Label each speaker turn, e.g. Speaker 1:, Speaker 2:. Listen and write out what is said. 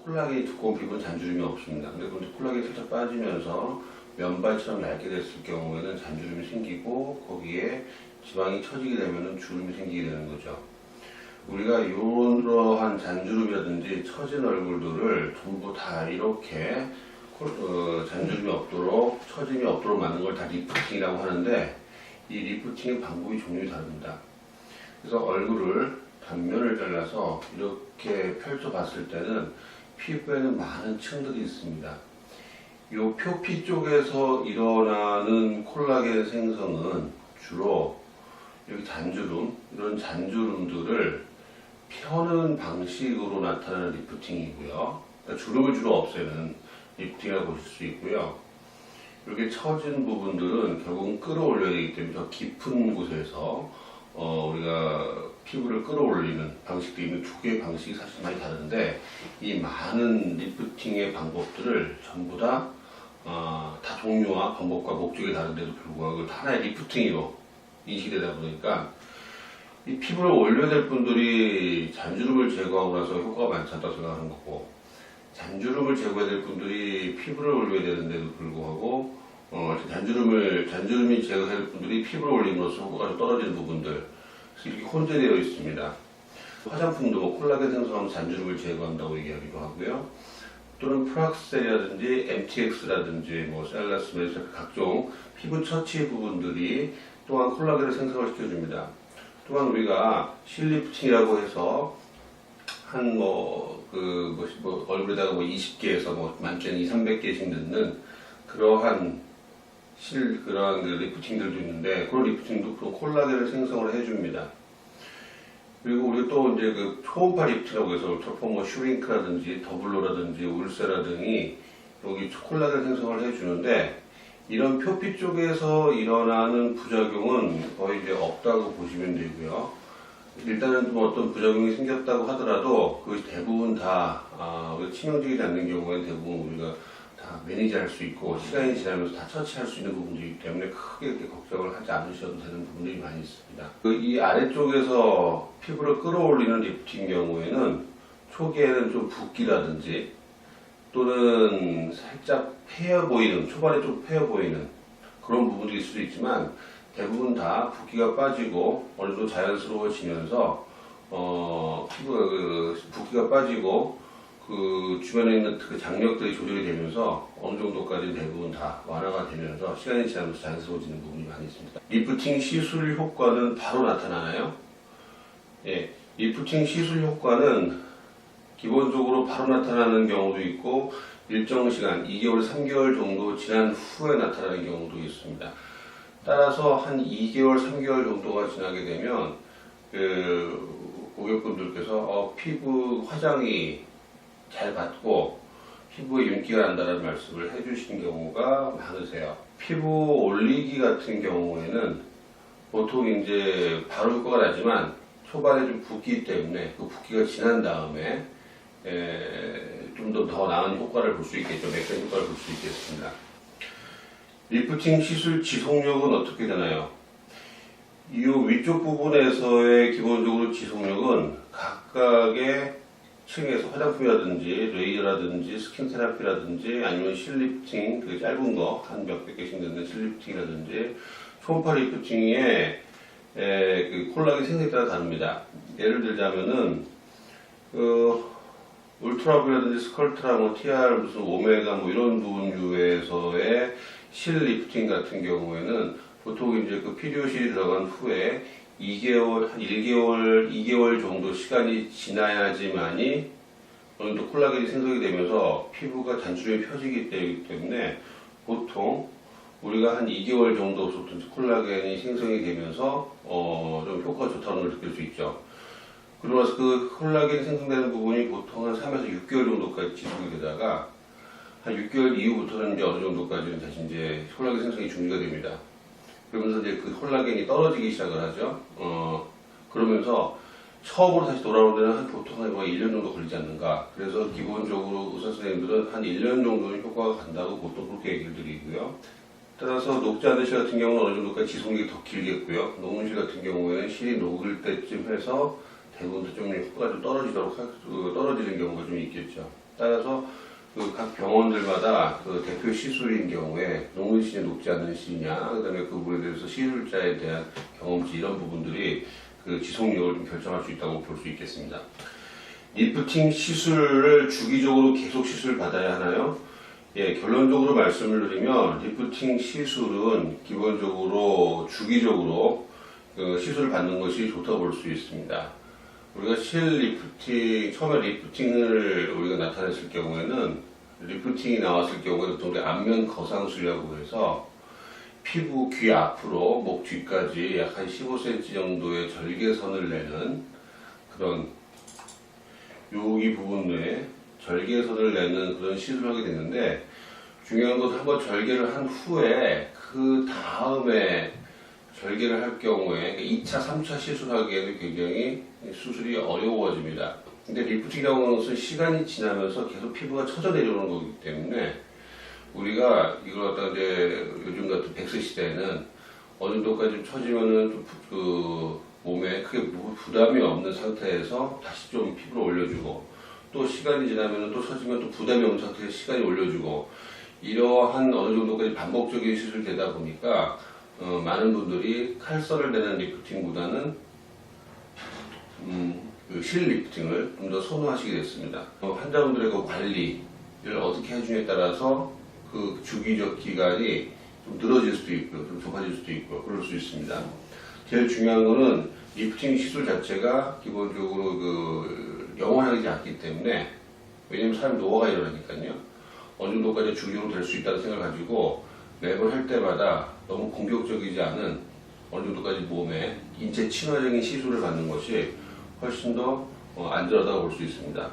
Speaker 1: 콜라겐이 두꺼운 피부는 잔주름이 없습니다. 근데 콜라겐이 살짝 빠지면서 면발처럼 얇게 됐을 경우에는 잔주름이 생기고 거기에 지방이 처지게 되면 주름이 생기게 되는 거죠. 우리가 이러한 잔주름이라든지 처진 얼굴들을 전부 다 이렇게 잔주름이 없도록 처짐이 없도록 만든 걸 다 리프팅이라고 하는데, 이 리프팅의 방법이 종류가 다릅니다. 그래서 얼굴을 단면을 잘라서 이렇게 펼쳐 봤을 때는 피부에는 많은 층들이 있습니다. 이 표피 쪽에서 일어나는 콜라겐 생성은 주로 여기 잔주름, 이런 잔주름들을 펴는 방식으로 나타나는 리프팅이고요. 그러니까 주름을 주로 없애는 리프팅이라고 보실 수 있고요. 이렇게 처진 부분들은 결국은 끌어올려야 되기 때문에 더 깊은 곳에서 우리가 피부를 끌어올리는 방식도 있는 두 개의 방식이 사실 많이 다른데, 이 많은 리프팅의 방법들을 전부 다 종류와 방법과 목적이 다른데도 불구하고 하나의 리프팅으로 인식되다 보니까 이 피부를 올려야 될 분들이 잔주름을 제거하고 나서 효과가 많지 않다고 생각하는 거고, 잔주름을 제거해야 될 분들이 피부를 올려야 되는데도 불구하고 잔주름이 제거해야 될 분들이 피부를 올림으로써 효과가 좀 떨어지는 부분들, 이렇게 혼재되어 있습니다. 화장품도 콜라겐 생성하면 잔주름을 제거한다고 얘기하기도 하고요. 또는 프락셀이라든지 MTX라든지 셀라스메 각종 피부 처치 부분들이 또한 콜라겐을 생성을 시켜줍니다. 또한 우리가 실리프팅이라고 해서 한 얼굴에다가 20개에서 많게는 200~300개씩 넣는 그러한 리프팅들도 있는데, 그런 리프팅도 그런 콜라겐을 생성을 해줍니다. 그리고 우리가 또 이제 초음파 리프팅이라고 해서 슈링크라든지 더블로라든지 울세라 등이 여기 콜라겐 생성을 해주는데, 이런 표피 쪽에서 일어나는 부작용은 거의 이제 없다고 보시면 되고요. 일단은 어떤 부작용이 생겼다고 하더라도 그 대부분 다 우리가 치명적이지 않는 경우에는 대부분 우리가 다 매니지할 수 있고 시간이 지나면서 다 처치할 수 있는 부분들이기 때문에 크게 그렇게 걱정을 하지 않으셔도 되는 부분들이 많이 있습니다. 이 아래쪽에서 피부를 끌어올리는 리프팅 경우에는 초기에는 좀 붓기라든지 또는 살짝 패여 보이는, 초반에 좀 패여 보이는 그런 부분들이 있을 수 있지만, 대부분 다 붓기가 빠지고 어느 정도 자연스러워지면서 피부가 붓기가 빠지고 그 주변에 있는 그 장력들이 조절이 되면서 어느 정도까지는 대부분 다 완화가 되면서 시간이 지나면서 자연스러워지는 부분이 많이 있습니다. 리프팅 시술 효과는 바로 나타나나요? 예, 리프팅 시술 효과는 기본적으로 바로 나타나는 경우도 있고 일정 시간, 2개월, 3개월 정도 지난 후에 나타나는 경우도 있습니다. 따라서 한 2개월, 3개월 정도가 지나게 되면 고객분들께서 피부 화장이 잘 받고 피부에 윤기가 난다는 말씀을 해주신 경우가 많으세요. 피부 올리기 같은 경우에는 보통 이제 바로 효과가 나지만 초반에 좀 붓기 때문에 그 붓기가 지난 다음에 좀 더 나은 효과를 볼 수 있겠죠. 맥한 효과를 볼 수 있겠습니다. 리프팅 시술 지속력은 어떻게 되나요? 이 위쪽 부분에서의 기본적으로 지속력은 각각의 층에서 화장품이라든지 레이저라든지 스킨 테라피라든지 아니면 실리프팅, 그 짧은 거 한 몇백 개씩 넣는 실리프팅이라든지 초음파 리프팅의 그 콜라겐 생성에 따라 다릅니다. 예를 들자면은 울트라브라든지 스컬트라, TR, 무슨 오메가 이런 부분류에서의 실 리프팅 같은 경우에는 보통 이제 그 피디오실이 들어간 후에 2개월, 한 1개월, 2개월 정도 시간이 지나야지만이 어느 정도 콜라겐이 생성이 되면서 피부가 단추름이 펴지기 때문에 보통 우리가 한 2개월 정도부터 콜라겐이 생성이 되면서 좀 효과가 좋다는 걸 느낄 수 있죠. 그러고 나서 그 콜라겐이 생성되는 부분이 보통 한 3에서 6개월 정도까지 지속이 되다가 한 6개월 이후부터는 이제 어느 정도까지는 다시 이제 콜라겐 생성이 중지가 됩니다. 그러면서 이제 그 콜라겐이 떨어지기 시작을 하죠. 그러면서 처음으로 다시 돌아오는 데는 한 보통 한 1년 정도 걸리지 않는가. 그래서 기본적으로 의사 선생님들은 한 1년 정도는 효과가 간다고 보통 그렇게 얘기를 드리고요. 따라서 녹지 않은 실 같은 경우는 어느 정도까지 지속력이 더 길겠고요. 녹은 실 같은 경우에는 실이 녹을 때쯤 해서 대부분 좀 효과가 좀 떨어지는 경우가 좀 있겠죠. 따라서 그 각 병원들마다 그 대표 시술인 경우에 녹는 시냐 녹지 않는 시냐, 그다음에 그 부분에 대해서 시술자에 대한 경험치 이런 부분들이 그 지속력을 좀 결정할 수 있다고 볼 수 있겠습니다. 리프팅 시술을 주기적으로 계속 시술 받아야 하나요? 예, 결론적으로 말씀을 드리면 리프팅 시술은 기본적으로 주기적으로 그 시술을 받는 것이 좋다고 볼 수 있습니다. 우리가 처음에 리프팅을 우리가 나타냈을 경우에는 리프팅이 나왔을 경우에는 보통 안면 거상술이라고 해서 피부 귀 앞으로 목 뒤까지 약 한 15cm 정도의 절개선을 내는 그런 여기 부분에 절개선을 내는 그런 시술을 하게 되는데, 중요한 것은 한번 절개를 한 후에 그 다음에 절개를 할 경우에 2차, 3차 시술하기에는 굉장히 수술이 어려워집니다. 근데 리프팅이라고 하는 것은 시간이 지나면서 계속 피부가 처져 내려오는 거기 때문에 우리가 이걸 갖다가 이제 요즘 같은 100세 시대에는 어느 정도까지 좀 처지면은 그 몸에 크게 부담이 없는 상태에서 다시 좀 피부를 올려주고, 또 시간이 지나면 또 처지면 또 부담이 없는 상태에서 시간이 올려주고, 이러한 어느 정도까지 반복적인 시술이 되다 보니까 많은 분들이 칼선을 내는 리프팅보다는 그 실 리프팅을 좀 더 선호하시게 됐습니다. 환자분들의 그 관리를 어떻게 해주냐에 따라서 그 주기적 기간이 좀 늘어질 수도 있고 좀 좁아질 수도 있고 그럴 수 있습니다. 제일 중요한 거는 리프팅 시술 자체가 기본적으로 그 영원하지 않기 때문에, 왜냐면 사람 노화가 일어나니까요. 어느 정도까지 주기적으로 될 수 있다는 생각을 가지고 매번 할 때마다 너무 공격적이지 않은 어느 정도까지 몸에 인체 친화적인 시술을 받는 것이 훨씬 더 안전하다고 볼 수 있습니다.